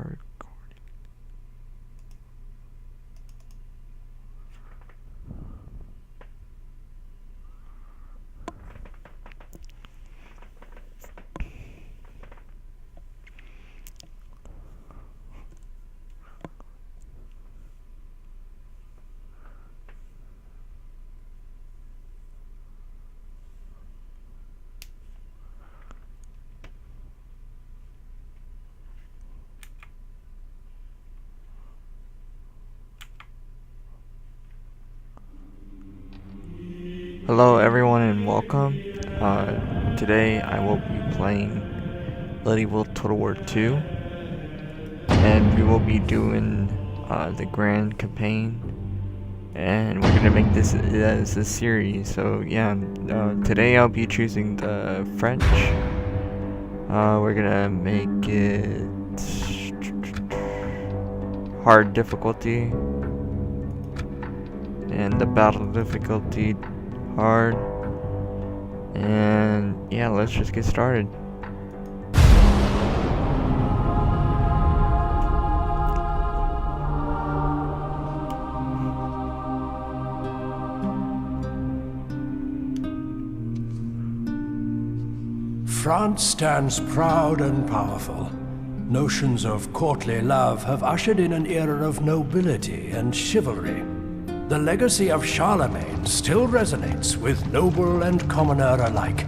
Start. Hello everyone and welcome. Today I will be playing Medieval Total War 2 and we will be doing the Grand Campaign, and we're gonna make this as a series. So yeah, today I'll be choosing the French. We're gonna make it hard difficulty and the battle difficulty hard, and yeah, let's just get started. France stands proud and powerful. Notions of courtly love have ushered in an era of nobility and chivalry. The legacy of Charlemagne still resonates with noble and commoner alike.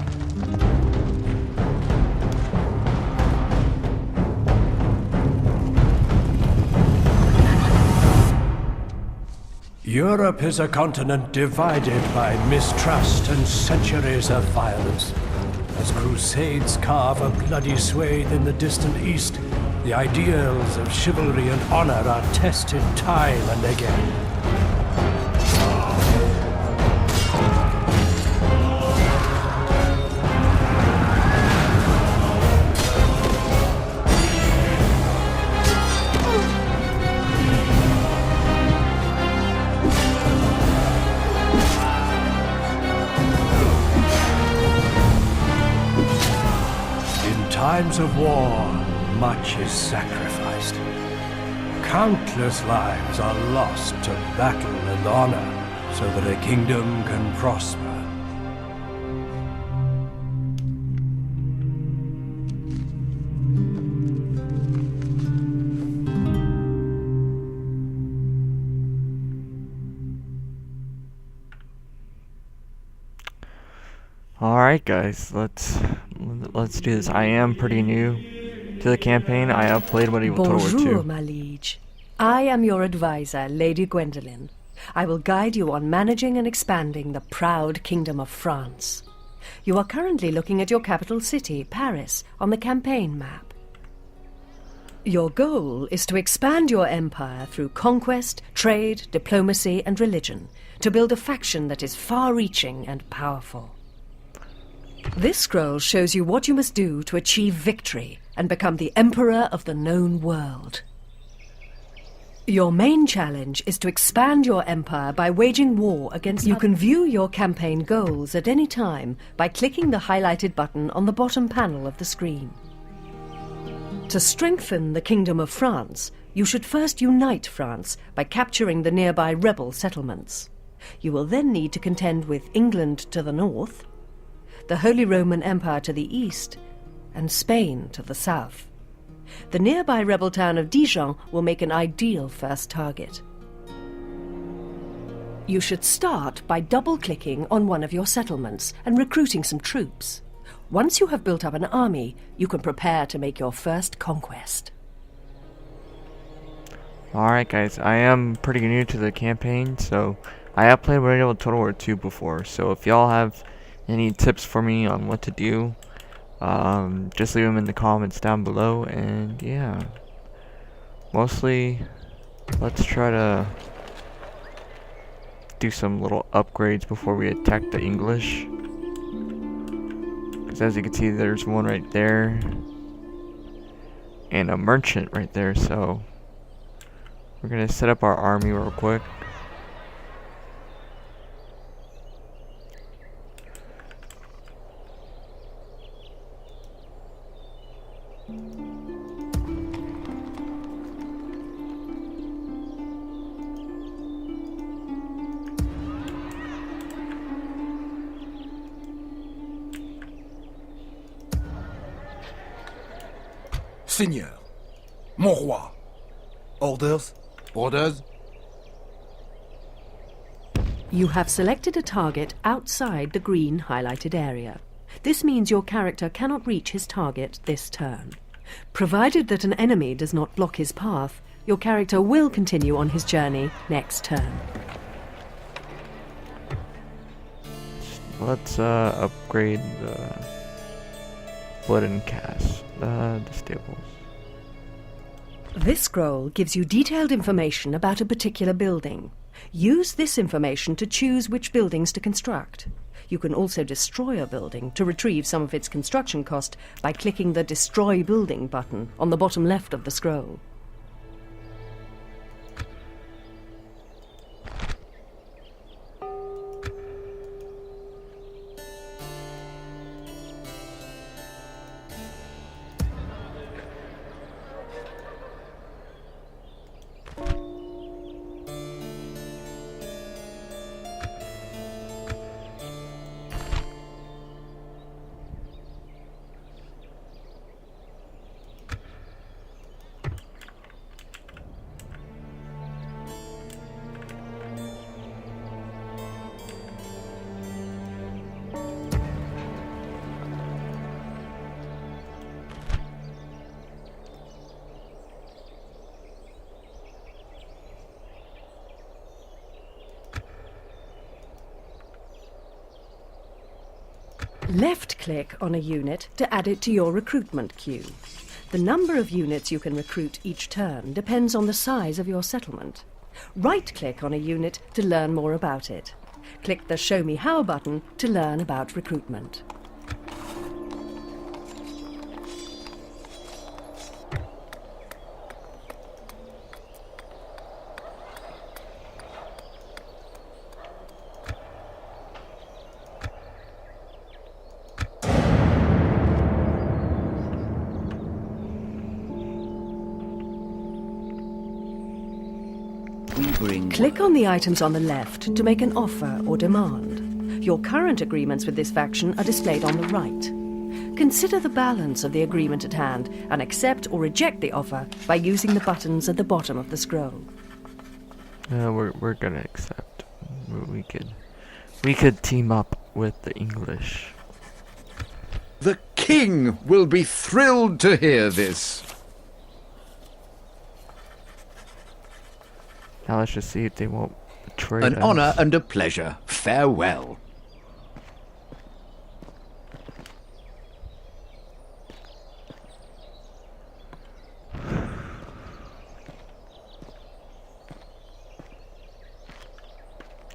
Europe is a continent divided by mistrust and centuries of violence. As crusades carve a bloody swathe in the distant east, the ideals of chivalry and honor are tested time and again. In times of war, much is sacrificed. Countless lives are lost to battle and honor so that a kingdom can prosper. Alright guys, let's do this. I am pretty new to the campaign. I have played Medieval Total War 2. Bonjour, my liege. I am your advisor, Lady Gwendolen. I will guide you on managing and expanding the proud Kingdom of France. You are currently looking at your capital city, Paris, on the campaign map. Your goal is to expand your empire through conquest, trade, diplomacy, and religion, to build a faction that is far-reaching and powerful. This scroll shows you what you must do to achieve victory and become the Emperor of the known world. Your main challenge is to expand your empire by waging war against... You can view your campaign goals at any time by clicking the highlighted button on the bottom panel of the screen. To strengthen the Kingdom of France, you should first unite France by capturing the nearby rebel settlements. You will then need to contend with England to the north, the Holy Roman Empire to the east, and Spain to the south. The nearby rebel town of Dijon will make an ideal first target. You should start by double-clicking on one of your settlements and recruiting some troops. Once you have built up an army, you can prepare to make your first conquest. Alright guys, I am pretty new to the campaign, so I have played Medieval Total War 2 before, so if y'all have any tips for me on what to do, just leave them in the comments down below. And yeah, mostly let's try to do some little upgrades before we attack the English, because as you can see, there's one right there and a merchant right there. So we're gonna set up our army real quick. Seigneur. Mon roi. Orders? Orders? You have selected a target outside the green highlighted area. This means your character cannot reach his target this turn. Provided that an enemy does not block his path, your character will continue on his journey next turn. Let's upgrade the Blood and Cast, the stables. This scroll gives you detailed information about a particular building. Use this information to choose which buildings to construct. You can also destroy a building to retrieve some of its construction cost by clicking the Destroy Building button on the bottom left of the scroll. Left-click on a unit to add it to your recruitment queue. The number of units you can recruit each turn depends on the size of your settlement. Right-click on a unit to learn more about it. Click the Show Me How button to learn about recruitment. Click on the items on the left to make an offer or demand. Your current agreements with this faction are displayed on the right. Consider the balance of the agreement at hand and accept or reject the offer by using the buttons at the bottom of the scroll. We're gonna accept. We could team up with the English. The king will be thrilled to hear this. Now let's just see if they won't betray us. An honor and a pleasure. Farewell.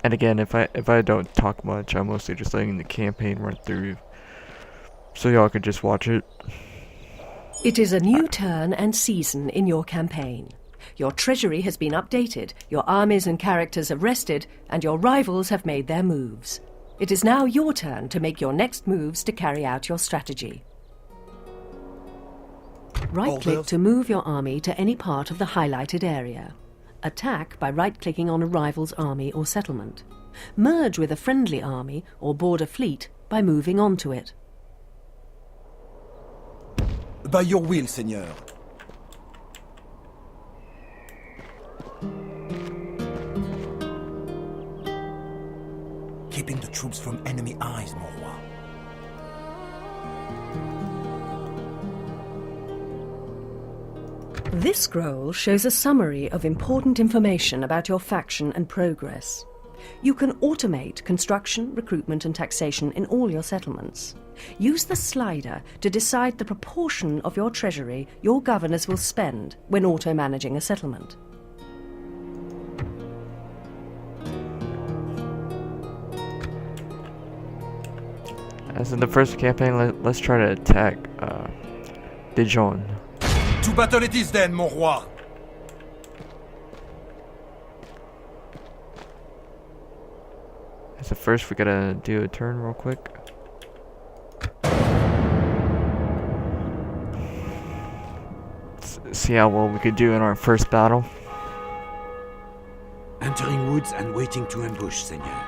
And again, if I don't talk much, I'm mostly just letting the campaign run through, so y'all could just watch it. It is a new turn and season in your campaign. Your treasury has been updated, your armies and characters have rested, and your rivals have made their moves. It is now your turn to make your next moves to carry out your strategy. Right-click to move your army to any part of the highlighted area. Attack by right-clicking on a rival's army or settlement. Merge with a friendly army or board a fleet by moving onto it. By your will, Seigneur. Keeping the troops from enemy eyes, mon roi. This scroll shows a summary of important information about your faction and progress. You can automate construction, recruitment and taxation in all your settlements. Use the slider to decide the proportion of your treasury your governors will spend when auto-managing a settlement. As in the first campaign, let's try to attack Dijon. To battle it is then, mon roi. So first we gotta do a turn real quick. See how well we could do in our first battle. Entering woods and waiting to ambush, Seigneur.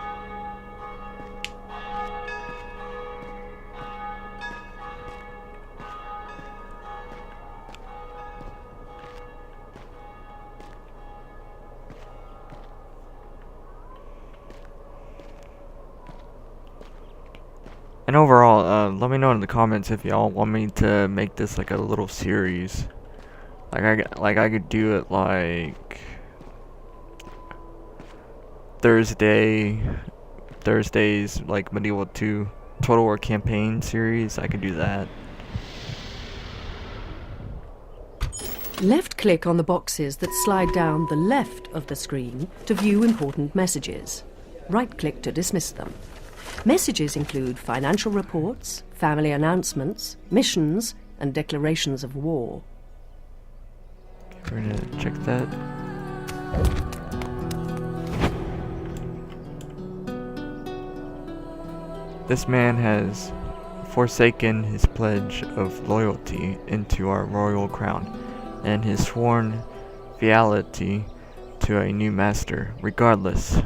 And overall, let me know in the comments if y'all want me to make this like a little series. Like I could do it like Thursdays like Medieval 2 Total War campaign series. I could do that. Left-click on the boxes that slide down the left of the screen to view important messages. Right-click to dismiss them. Messages include financial reports, family announcements, missions, and declarations of war. Okay, we're gonna check that. This man has forsaken his pledge of loyalty into our royal crown, and his sworn fealty to a new master, regardless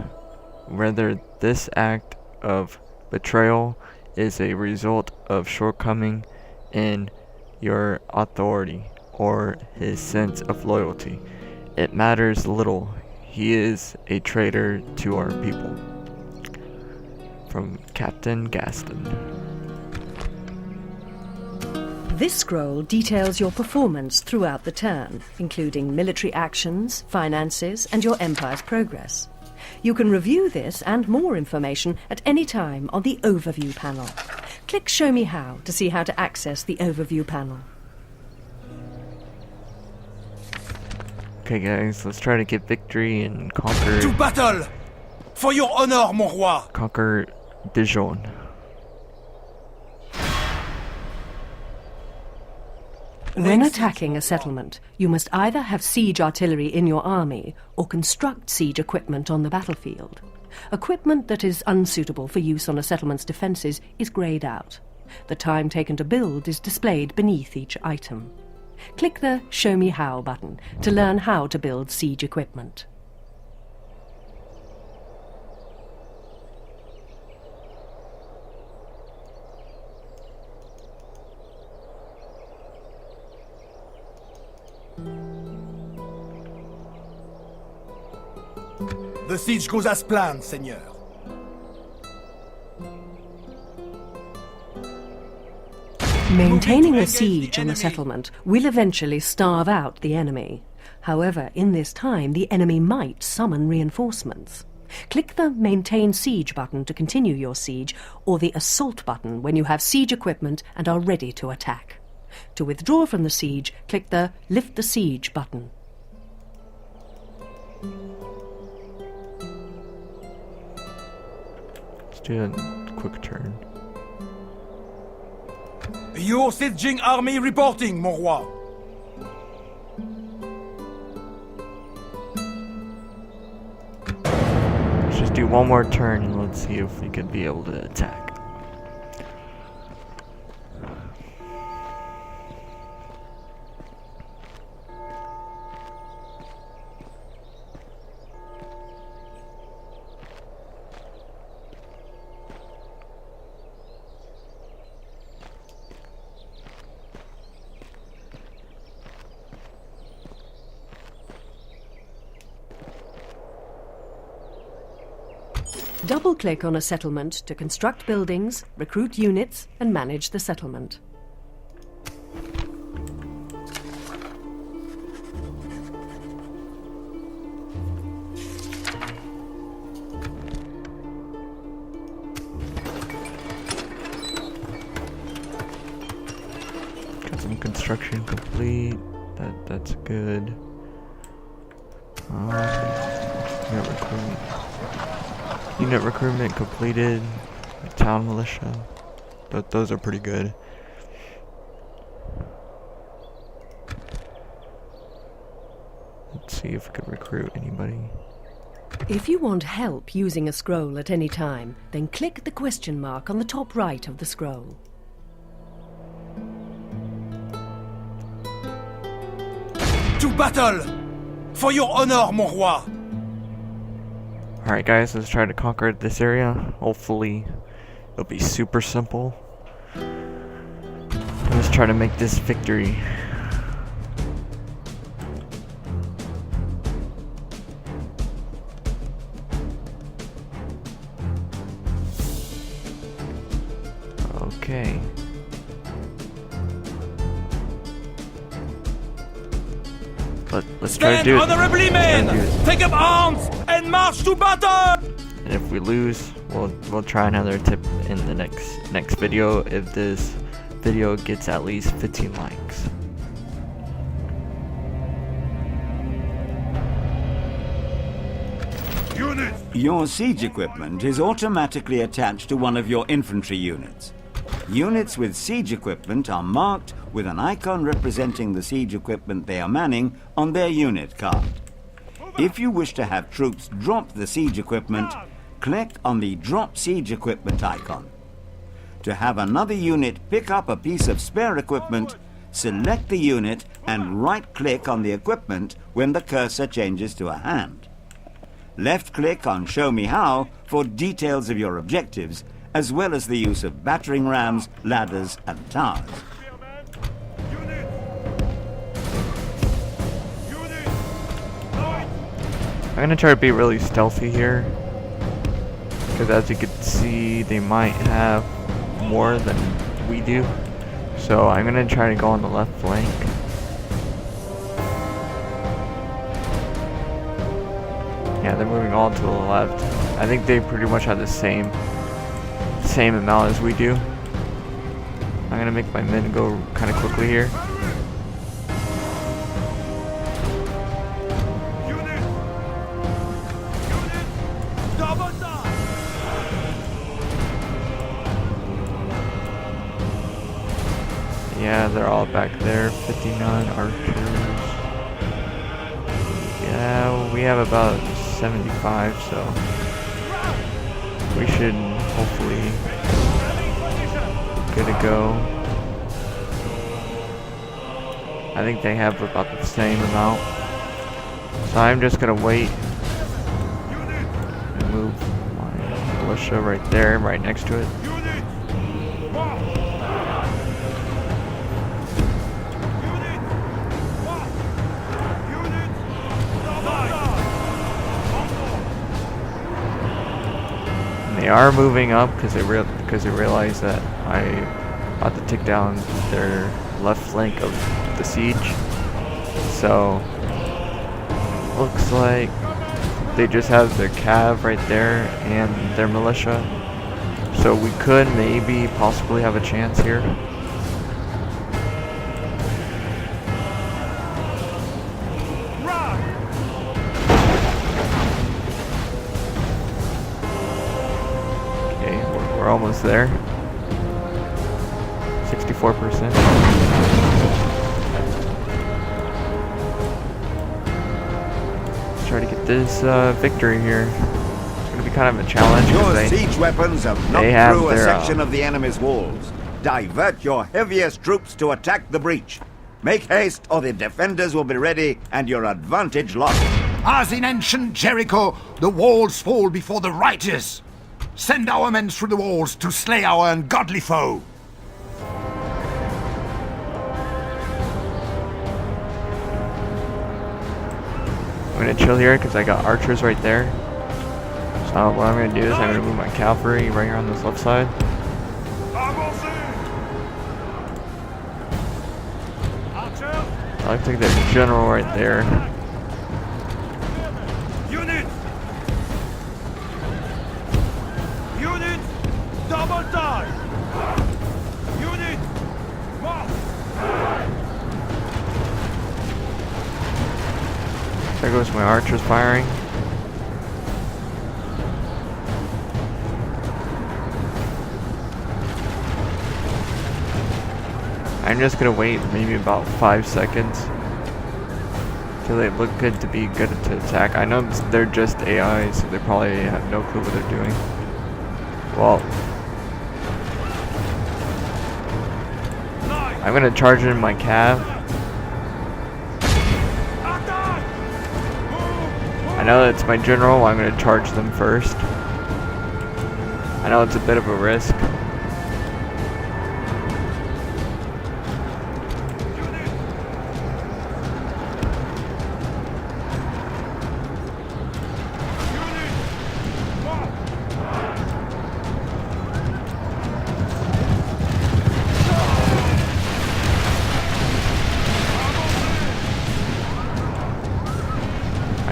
whether this act of betrayal is a result of shortcoming in your authority or his sense of loyalty. It matters little. He is a traitor to our people. From Captain Gaston. This scroll details your performance throughout the turn, including military actions, finances, and your empire's progress. You can review this and more information at any time on the Overview panel. Click Show Me How to see how to access the Overview panel. Okay guys, let's try to get victory and conquer... To battle! For your honor, mon roi! Conquer Dijon. When attacking a settlement, you must either have siege artillery in your army or construct siege equipment on the battlefield. Equipment that is unsuitable for use on a settlement's defences is greyed out. The time taken to build is displayed beneath each item. Click the Show Me How button to learn how to build siege equipment. The siege goes as planned, Seigneur. Maintaining a siege on a settlement will eventually starve out the enemy. However, in this time, the enemy might summon reinforcements. Click the Maintain Siege button to continue your siege, or the Assault button when you have siege equipment and are ready to attack. To withdraw from the siege, click the Lift the Siege button. Let's do a quick turn. Your sieging army reporting, mon roi. Let's just do one more turn and let's see if we could be able to attack. Double-click on a settlement to construct buildings, recruit units, and manage the settlement. Got some construction complete. That's good. Unit recruitment. Unit recruitment completed. Town militia. Those are pretty good. Let's see if we could recruit anybody. If you want help using a scroll at any time, then click the question mark on the top right of the scroll. To battle! For your honor, mon roi! Alright guys, let's try to conquer this area. Hopefully it'll be super simple. Let's try to make this victory. Okay. Let's try to Stand do it. honorably, Let's men! try to do it. Take up arms and march to battle! And if we lose, we'll try another tip in the next video if this video gets at least 15 likes. Your siege equipment is automatically attached to one of your infantry units. Units with siege equipment are marked with an icon representing the siege equipment they are manning on their unit card. If you wish to have troops drop the siege equipment, click on the Drop Siege Equipment icon. To have another unit pick up a piece of spare equipment, select the unit and right-click on the equipment when the cursor changes to a hand. Left-click on Show Me How for details of your objectives, as well as the use of battering rams, ladders, and towers. I'm gonna try to be really stealthy here, because as you can see, they might have more than we do. So I'm gonna try to go on the left flank. Yeah, they're moving all to the left. I think they pretty much have the same amount as we do. I'm gonna make my men go kind of quickly here. Yeah, they're all back there. 59 archers. Yeah, we have about 75, so we should hopefully good to go. I think they have about the same amount, so I'm just gonna wait and move my militia right there, right next to it. They are moving up because they realize that I'm about to take down their left flank of the siege. So looks like they just have their cav right there and their militia. So we could maybe possibly have a chance here. We're almost there. 64%. Let's try to get this victory here. It's going to be kind of a challenge. Your siege weapons have knocked through a section of the enemy's walls. Divert your heaviest troops to attack the breach. Make haste or the defenders will be ready and your advantage lost. As in ancient Jericho, the walls fall before the righteous. Send our men through the walls to slay our ungodly foe. I'm gonna chill here because I got archers right there. So what I'm gonna do is I'm gonna move my cavalry right here on this left side. I think that general right there. Double time! Unit! March! There goes my archers firing. I'm just gonna wait maybe about 5 seconds till they look good to be good to attack. I know they're just AI, so they probably have no clue what they're doing. Well, I'm gonna charge in my cav. I know it's my general, I'm gonna charge them first. I know it's a bit of a risk.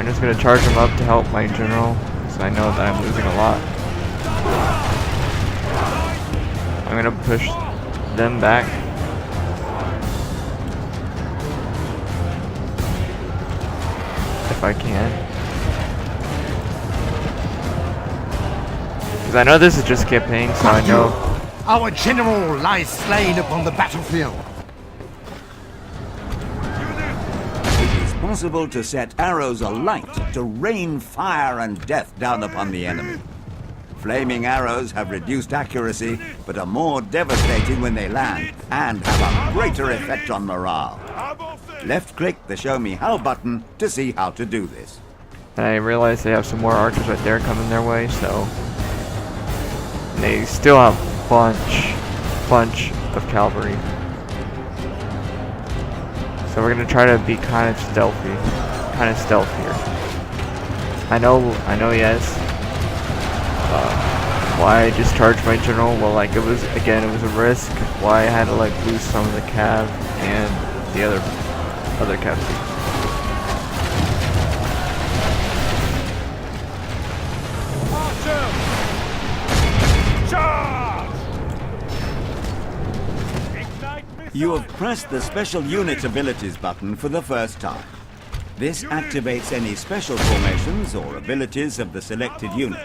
I'm just gonna charge him up to help my general, because I know that I'm losing a lot. I'm gonna push them back. If I can. Because I know this is just campaign, so I know. Our general lies slain upon the battlefield. It is possible to set arrows alight to rain fire and death down upon the enemy. Flaming arrows have reduced accuracy, but are more devastating when they land, and have a greater effect on morale. Left-click the Show Me How button to see how to do this. And I realize they have some more archers right there coming their way, so... And they still have a bunch of cavalry. So we're gonna try to be kind of stealthy. Kind of stealthier. I know, yes. Why I just charged my general? Well, like, it was a risk. Why I had to, like, lose some of the cav and the other cavalry. You have pressed the Special Unit Abilities button for the first time. This activates any special formations or abilities of the selected unit.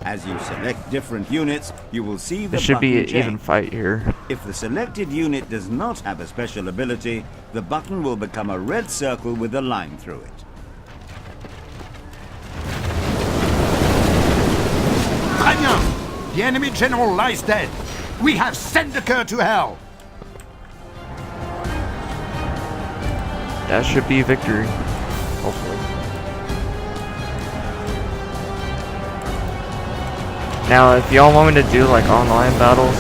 As you select different units, you will see the There should be an button change. even fight here. If the selected unit does not have a special ability, the button will become a red circle with a line through it. Très bien! The enemy general lies dead. We have sent the cur to hell. That should be victory. Hopefully. Now, if y'all want me to do like online battles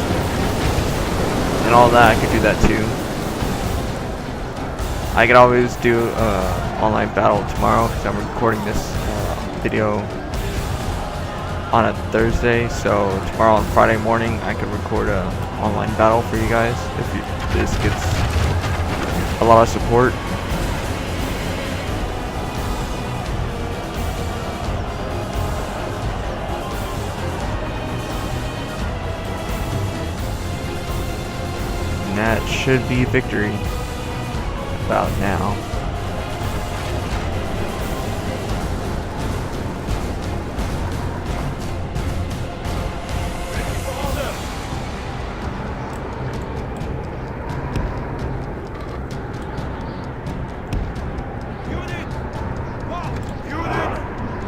and all that, I could do that too. I could always do online battle tomorrow because I'm recording this video on a Thursday. So tomorrow on Friday morning, I could record a online battle for you guys if this gets a lot of support. And that should be victory about now.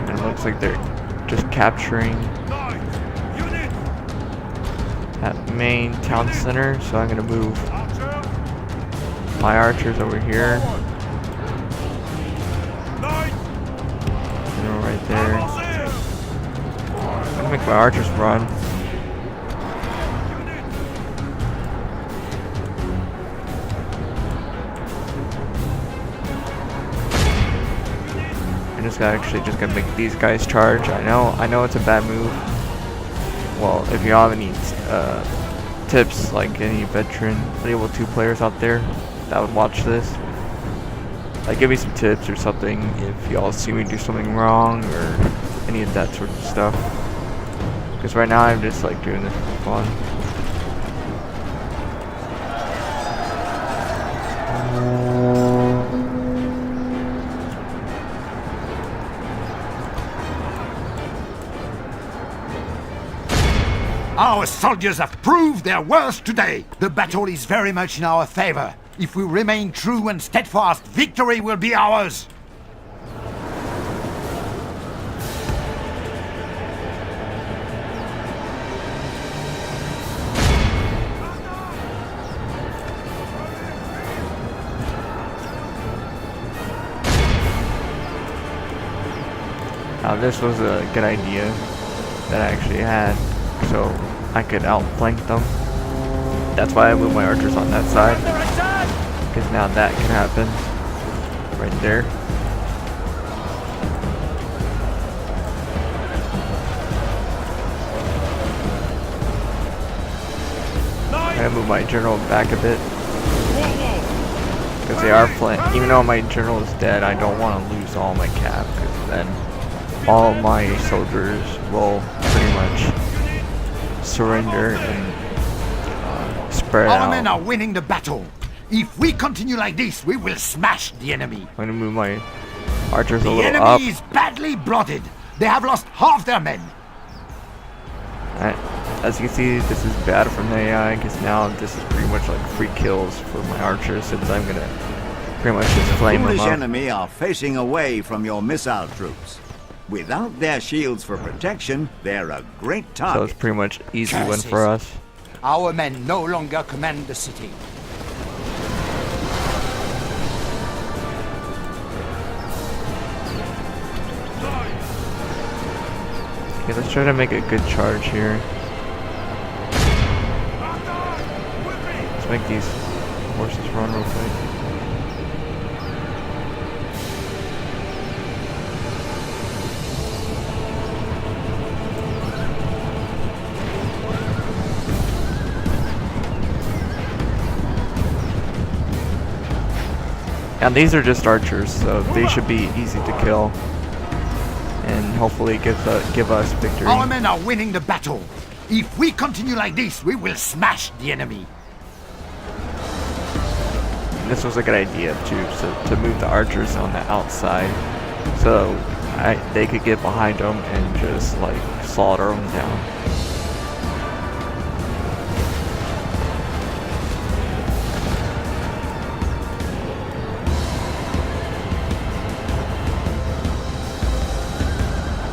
And it looks like they're just capturing that main town center, so I'm gonna move my archers over here. And right there. I'm gonna make my archers run. I'm just gonna make these guys charge. I know it's a bad move. Well, if you have any tips, like any veteran Medieval 2 players out there that would watch this, like, give me some tips or something if y'all see me do something wrong or any of that sort of stuff. Because right now I'm just like doing this for fun. Our soldiers have proved their worth today. The battle is very much in our favor. If we remain true and steadfast, victory will be ours. Now this was a good idea that I actually had, so I could outflank them. That's why I moved my archers on that side, because now that can happen right there. I'm gonna move my general back a bit. Because they are playing. Even though my general is dead, I don't want to lose all my cap, because then all my soldiers will pretty much surrender and spread out. Our men are winning the battle. If we continue like this, we will smash the enemy. I'm gonna move my archers a The little enemy up. is badly blooded. They have lost half their men. Alright, as you can see, this is bad from the AI, because now this is pretty much like free kills for my archers, since I'm gonna pretty much just flame them Foolish up. enemy are facing away from your missile troops. Without their shields for protection, they're a great So target. it's pretty much easy win for us. Our men no longer command the city. Okay, let's try to make a good charge here. Let's make these horses run real quick. And these are just archers, so they should be easy to kill. And hopefully give us victory. Our men are winning the battle. If we continue like this, we will smash the enemy. This was a good idea too, so to move the archers on the outside, so they could get behind them and just like slaughter them down.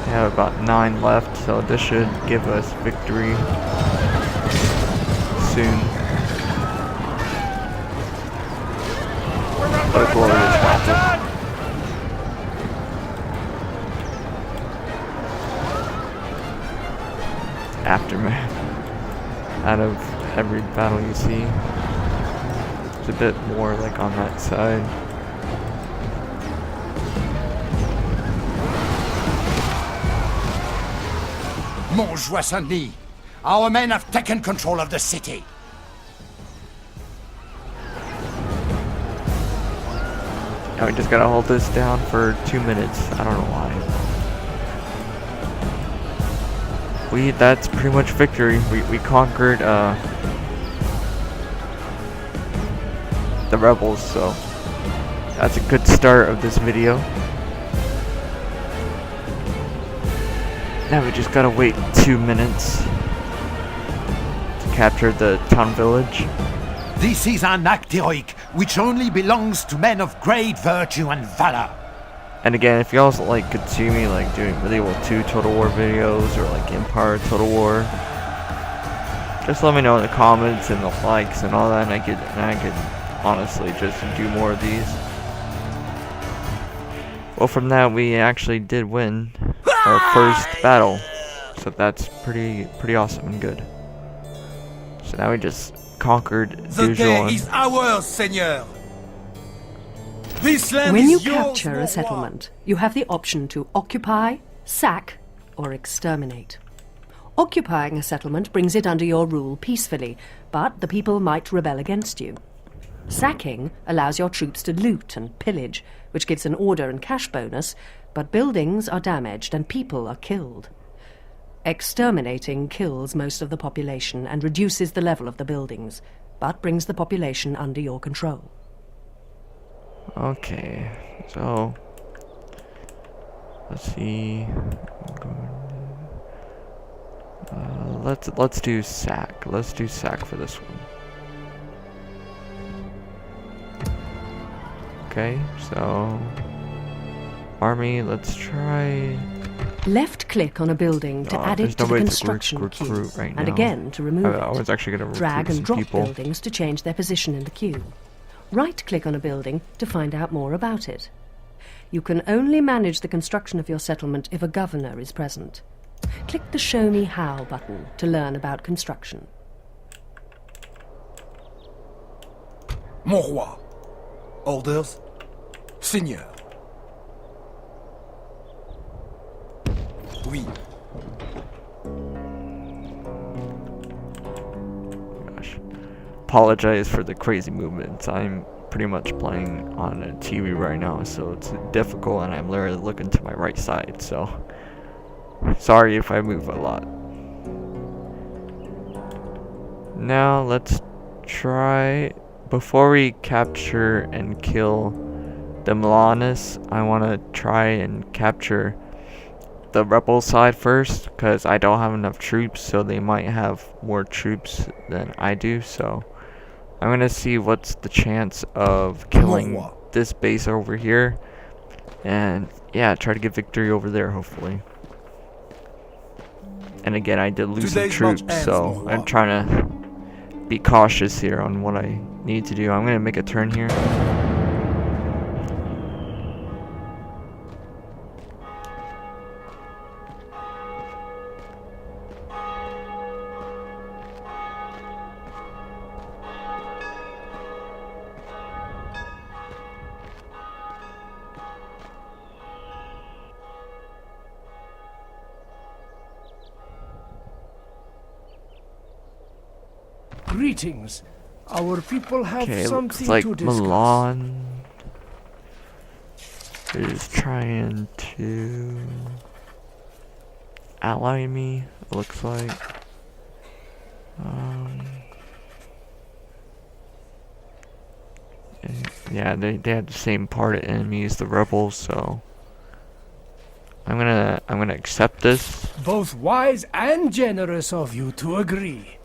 We have about 9 left, so this should give us victory soon. What a glorious battle. Aftermath. Out of every battle you see, it's a bit more like on that side. Montjoie Saint-Denis, our men have taken control of the city. Now we just gotta hold this down for 2 minutes. I don't know why. That's pretty much victory. We conquered the rebels, so that's a good start of this video. Now we just gotta wait 2 minutes to capture the town village. This is an act heroic, which only belongs to men of great virtue and valor. And again, if y'all like could see me like doing Medieval 2 Total War videos or like Empire Total War, just let me know in the comments and the likes and all that, and I could honestly just do more of these. Well, from that we actually did win our first battle, so that's pretty awesome and good. So now we just conquered The day Dijon. is ours, Seigneur. This land When is you yours, capture mon a roi. settlement, you have the option to occupy, sack, or exterminate. Occupying a settlement brings it under your rule peacefully, but the people might rebel against you. Sacking allows your troops to loot and pillage, which gives an order and cash bonus, but buildings are damaged and people are killed. Exterminating kills most of the population and reduces the level of the buildings, but brings the population under your control. Okay, so let's see. Let's do sack. Let's do sack for this one. Okay, so army. Let's try. Left-click on a building to add there's it to no the way to construction queue, recruit right and now. again to remove I it. was actually gonna Drag recruit and some drop people. buildings to change their position in the queue. Right-click on a building to find out more about it. You can only manage the construction of your settlement if a governor is present. Click the Show Me How button to learn about construction. Mon roi. Orders? Seigneur. Oui. Gosh, apologize for the crazy movements. I'm pretty much playing on a TV right now, so it's difficult, and I'm literally looking to my right side, so sorry if I move a lot. Now let's try, before we capture and kill the Milanus, I want to try and capture the rebel side first, because I don't have enough troops, so they might have more troops than I do, so I'm gonna see what's the chance of killing this base over here, and yeah, try to get victory over there, hopefully. And again, I did lose some troops, so I'm trying to be cautious here on what I need to do. I'm gonna make a turn here. Greetings. Our people have Okay, something looks like to discuss. Milan is trying to ally me, it looks like. Yeah, they had the same part of enemies, the rebels, so I'm gonna accept this. Both wise and generous of you to agree.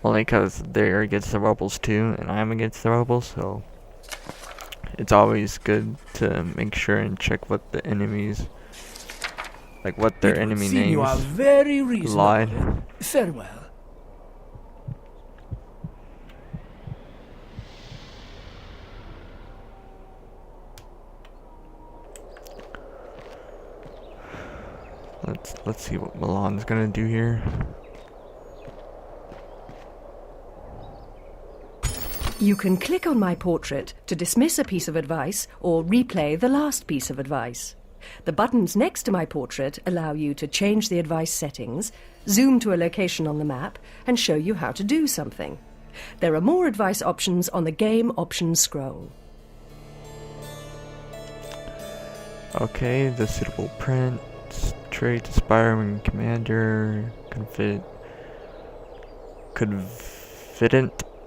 Only because they're against the rebels too, and I'm against the rebels, so it's always good to make sure and check what the enemies, like what their enemy names you are very reasonable. lied. Farewell. Let's see what Milan's gonna do here. You can click on my portrait to dismiss a piece of advice or replay the last piece of advice. The buttons next to my portrait allow you to change the advice settings, zoom to a location on the map, and show you how to do something. There are more advice options on the game options scroll. Okay, the suitable print, trait, aspiring commander, confident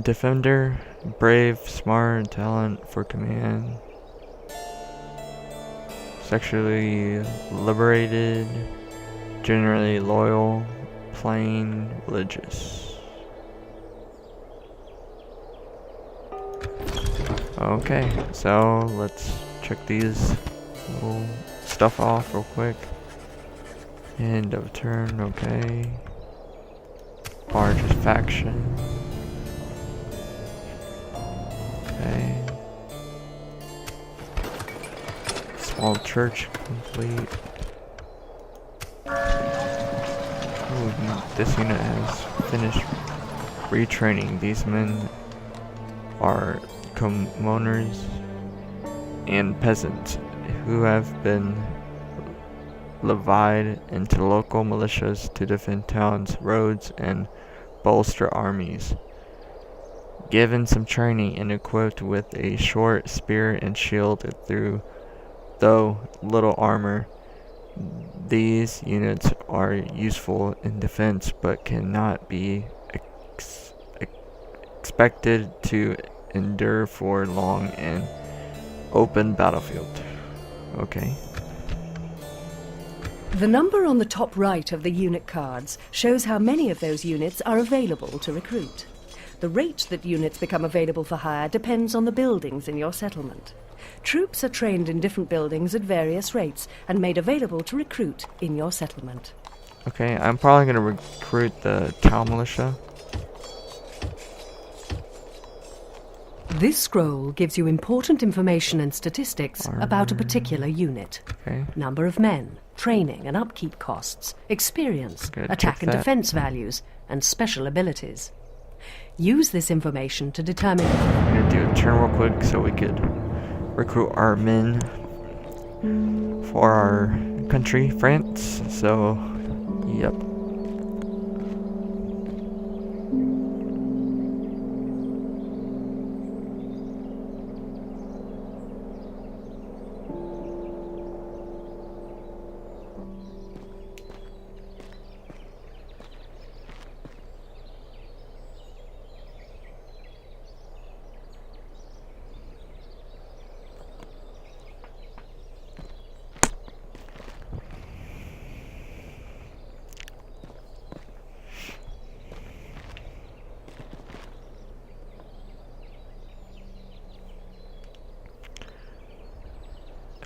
defender, brave, smart, talent for command, sexually liberated, generally loyal, plain, religious. Okay, so let's check these little stuff off real quick. End of turn, okay. Largest faction. Okay. Small church complete. Ooh, this unit has finished retraining. These men are commoners and peasants who have been levied into local militias to defend towns, roads, and bolster armies. Given some training and equipped with a short spear and shield though little armor, these units are useful in defense but cannot be expected to endure for long in open battlefield. Okay. The number on the top right of the unit cards shows how many of those units are available to recruit. The rate that units become available for hire depends on the buildings in your settlement. Troops are trained in different buildings at various rates and made available to recruit in your settlement. Okay, I'm probably going to recruit the town militia. This scroll gives you important information and statistics about a particular unit. Okay. Number of men, training and upkeep costs, experience, attack and defense values, and special abilities. Use this information to determine... I'm going to do a turn real quick so we could recruit our men for our country, France. So, yep.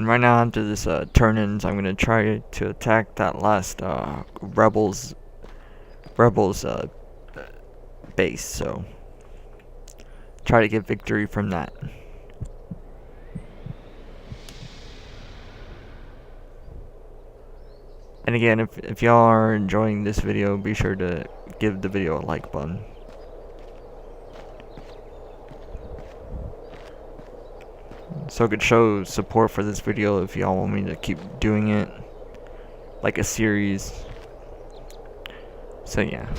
And right now after this turn-ins, I'm gonna try to attack that last rebels base. So try to get victory from that. And again, if y'all are enjoying this video, be sure to give the video a like button. So I could show support for this video if y'all want me to keep doing it like a series. So yeah.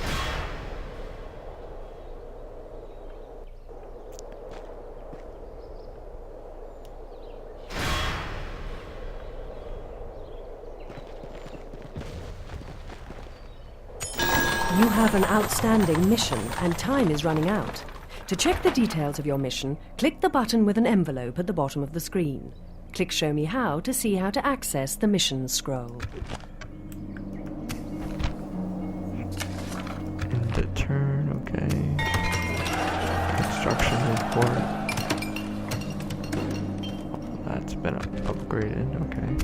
You have an outstanding mission, and time is running out. To check the details of your mission, click the button with an envelope at the bottom of the screen. Click Show Me How to see how to access the mission scroll. End the turn, okay. Construction report. That's been upgraded, okay.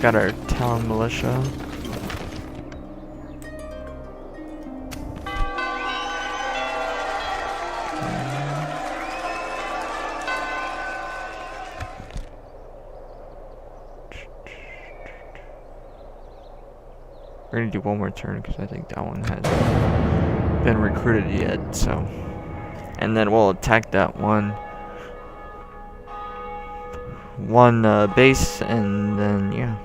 Got our town militia. We're gonna do one more turn because I think that one hasn't been recruited yet, so. And then we'll attack that one base, and then yeah.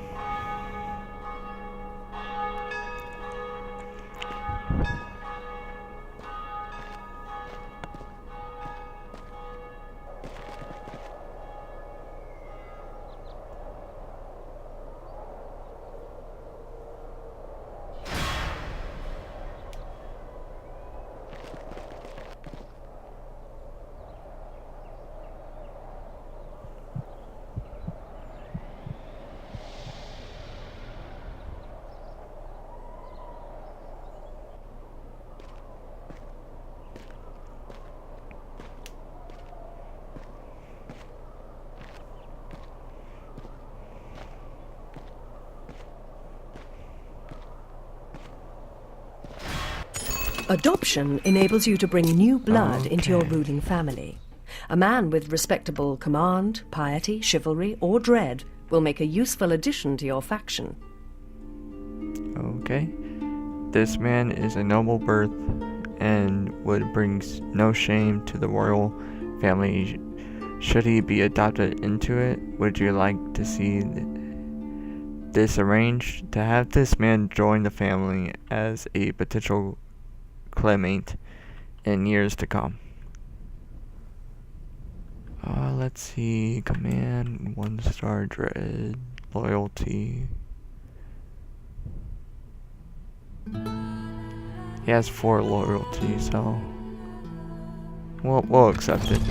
Adoption enables you to bring new blood into your ruling family. A man with respectable command, piety, chivalry, or dread will make a useful addition to your faction. Okay. This man is a noble birth and would bring no shame to the royal family should he be adopted into it. Would you like to see this arranged? To have this man join the family as a potential claimant in years to come. Let's see. Command, 1-star dread, loyalty. He has 4 loyalty, so we'll accept it.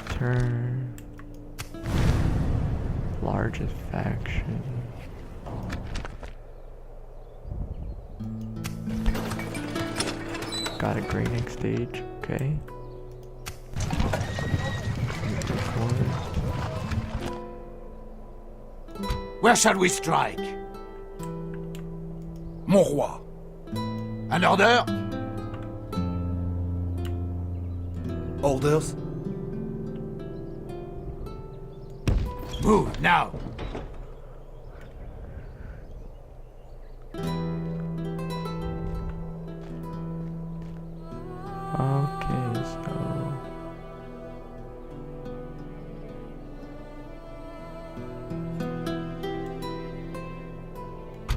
Turn. Largest faction. Got a grading stage, okay. Where shall we strike? Mon roi. An order? Orders? Move, now! Okay, so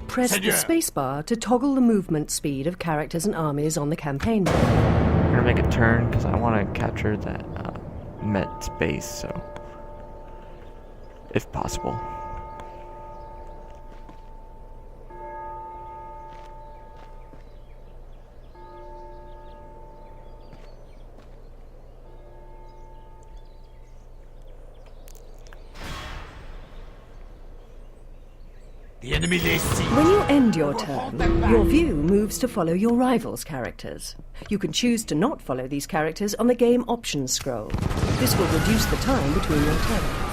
Press the spacebar to toggle the movement speed of characters and armies on the campaign map. I'm gonna make a turn because I want to capture that Met space, so if possible. The enemy lays siege. When you end your turn, your view moves to follow your rival's characters. You can choose to not follow these characters on the game options scroll. This will reduce the time between your turns.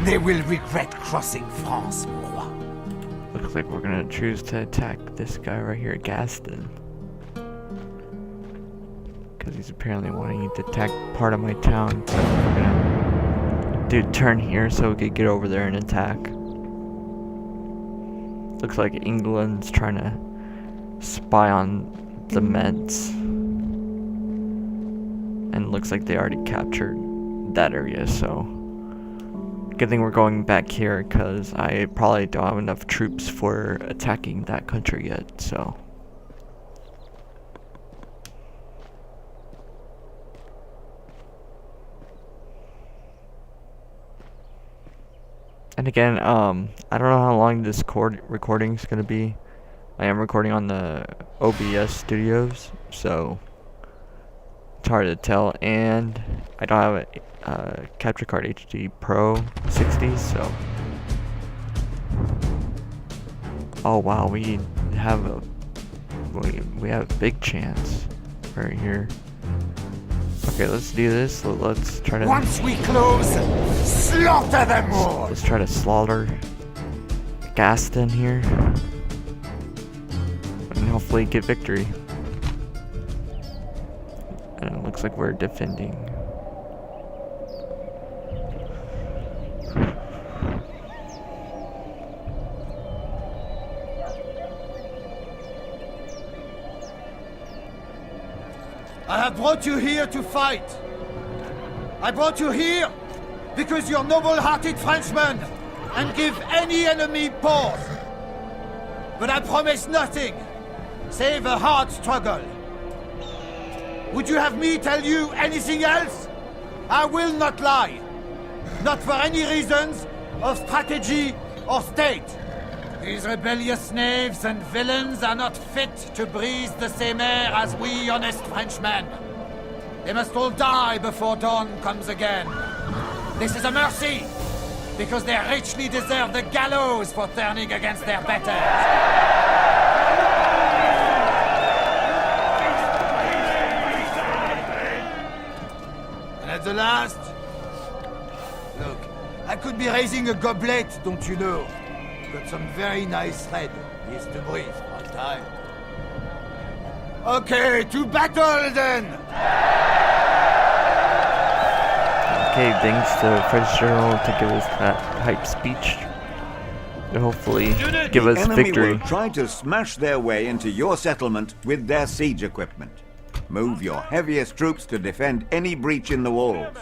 They will regret crossing France, mon roi. Looks like we're gonna choose to attack this guy right here, Gaston. Because he's apparently wanting to attack part of my town. So we're gonna do a turn here so we could get over there and attack. Looks like England's trying to spy on the Meds. And looks like they already captured that area, so good thing we're going back here, because I probably don't have enough troops for attacking that country yet, so. And again, I don't know how long this recording is going to be. I am recording on the OBS Studios, so it's hard to tell, and I don't have a capture card HD Pro 60, so. Oh wow, we have a big chance right here. Okay, let's do this. Let's try to. Once we close, slaughter them all. Let's try to slaughter Gaston here, and hopefully get victory. And it looks like we're defending. I have brought you here to fight. I brought you here because you're noble-hearted Frenchmen and give any enemy pause. But I promise nothing, save a hard struggle. Would you have me tell you anything else? I will not lie. Not for any reasons of strategy or state. These rebellious knaves and villains are not fit to breathe the same air as we honest Frenchmen. They must all die before dawn comes again. This is a mercy, because they richly deserve the gallows for turning against their betters. At the last, look, I could be raising a goblet, don't you know? Got some very nice red. Needs to breathe one time. Okay, to battle then! Okay, thanks to French General to give us that hype speech. And hopefully give us enemy victory. will try to smash their way into your settlement with their siege equipment. Move your heaviest troops to defend any breach in the walls.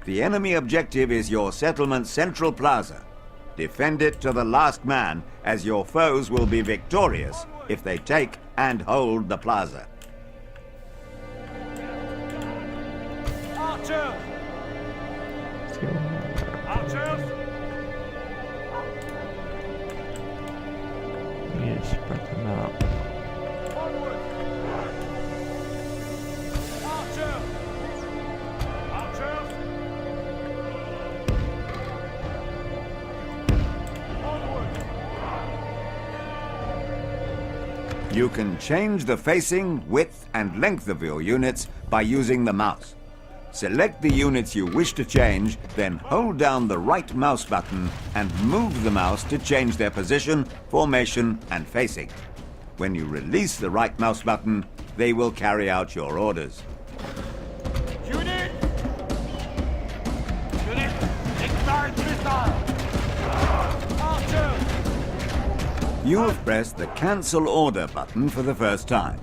The enemy objective is your settlement's central plaza. Defend it to the last man, as your foes will be victorious if they take and hold the plaza. Archers! Archers! We need to spread them out. Forward! Archers! Archers! You can change the facing, width, and length of your units by using the mouse. Select the units you wish to change, then hold down the right mouse button and move the mouse to change their position, formation, and facing. When you release the right mouse button, they will carry out your orders. Unit! Unit! Ignite missile! Archers! You have pressed the Cancel Order button for the first time.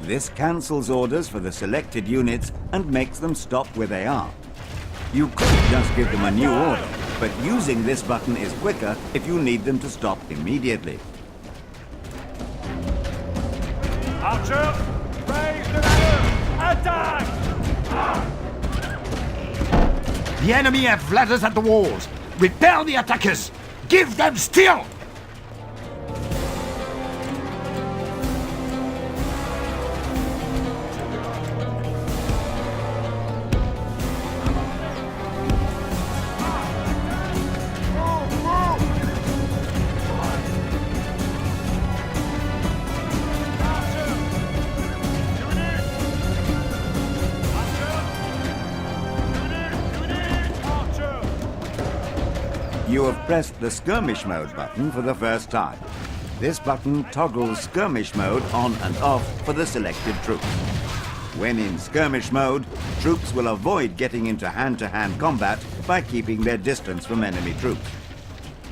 This cancels orders for the selected units and makes them stop where they are. You could just give them a new order, but using this button is quicker if you need them to stop immediately. Archer, raise the ladder! Attack! The enemy have ladders at the walls. Repel the attackers. Give them steel. You have pressed the skirmish mode button for the first time. This button toggles skirmish mode on and off for the selected troops. When in skirmish mode, troops will avoid getting into hand-to-hand combat by keeping their distance from enemy troops.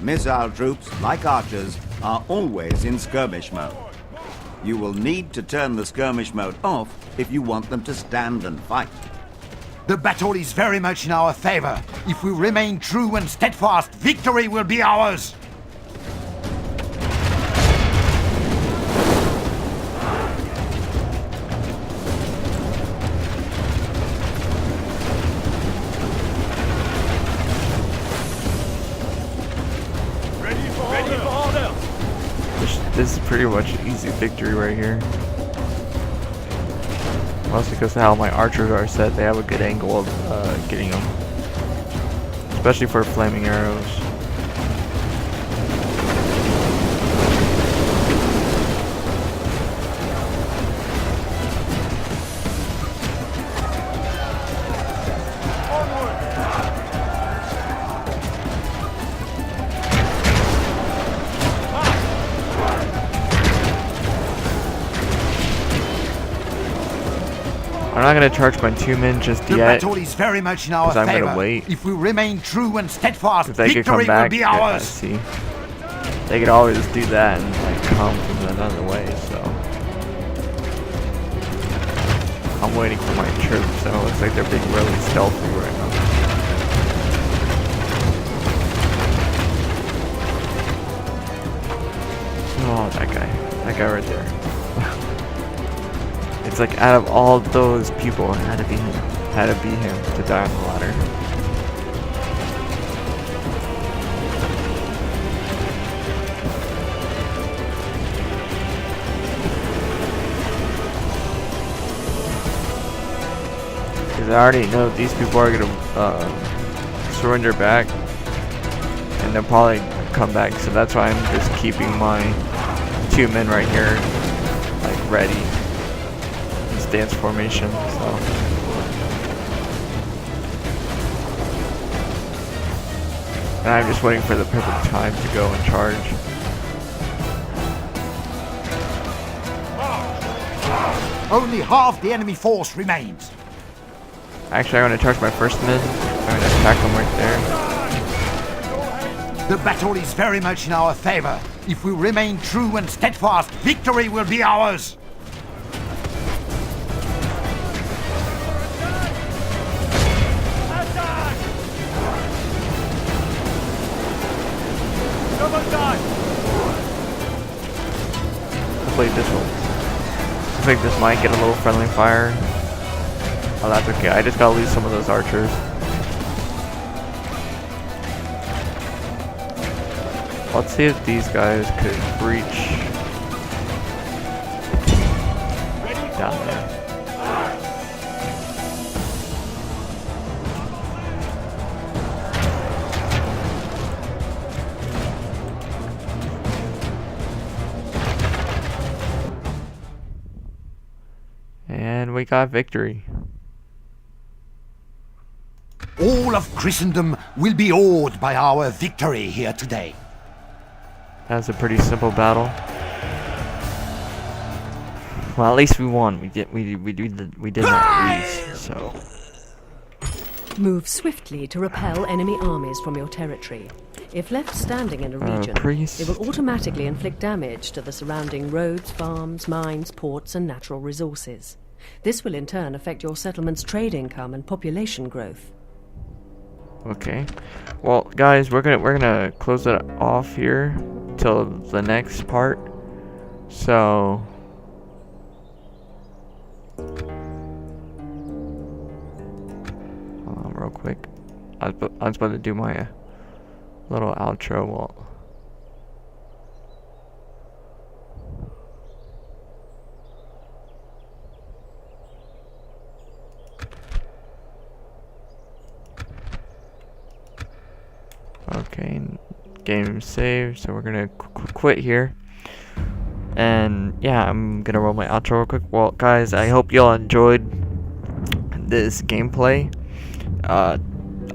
Missile troops, like archers, are always in skirmish mode. You will need to turn the skirmish mode off if you want them to stand and fight. The battle is very much in our favor. If we remain true and steadfast, victory will be ours. Ready for order! This is pretty much an easy victory right here. Mostly because of how my archers are set, they have a good angle of getting them. Especially for flaming arrows. I'm not gonna charge my 2 men just The yet. battle is very much in our 'cause I'm favor. gonna wait. If we remain true and steadfast, If they could come victory back, will be yeah, ours. see. They could always do that and like come from another way, so. I'm waiting for my troops, so it looks like they're being really stealthy right now. Oh, that guy right there. It's like out of all those people, it had to be him to die on the ladder. Because I already know these people are gonna surrender back, and they'll probably come back. So that's why I'm just keeping my 2 men right here, like ready. Stance formation, so. And I'm just waiting for the perfect time to go and charge. Only half the enemy force remains. Actually, I'm going to charge my first men. I'm going to attack them right there. The battle is very much in our favor. If we remain true and steadfast, victory will be ours. Hopefully this will. I think this might get a little friendly fire. Oh, that's okay. I just gotta lose some of those archers. Let's see if these guys could breach down there. And we got victory. All of Christendom will be awed by our victory here today. That was a pretty simple battle. Well, at least we won. We did not lose. So Move swiftly to repel enemy armies from your territory. If left standing in a region, priest. it will automatically inflict damage to the surrounding roads, farms, mines, ports, and natural resources. This will in turn affect your settlement's trade income and population growth. Okay. Well, guys, we're gonna close it off here till the next part. So hold on real quick. I was about to do my little outro. Well, okay, game saved, so we're gonna quit here. And yeah, I'm gonna roll my outro real quick. Well, guys, I hope y'all enjoyed this gameplay.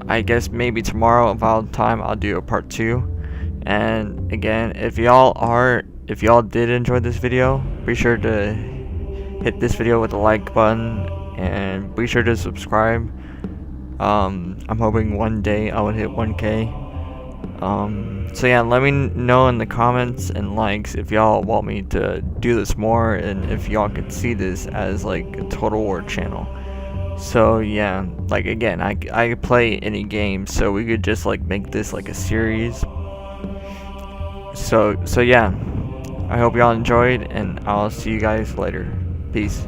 I guess maybe tomorrow about time I'll do a part 2. And again, if y'all did enjoy this video, be sure to hit this video with the like button and be sure to subscribe. I'm hoping one day I would hit 1K. So yeah, let me know in the comments and likes if y'all want me to do this more, and if y'all could see this as like a Total War channel. So yeah, like again, I play any game, so we could just like make this like a series. So yeah, I hope y'all enjoyed, and I'll see you guys later. Peace.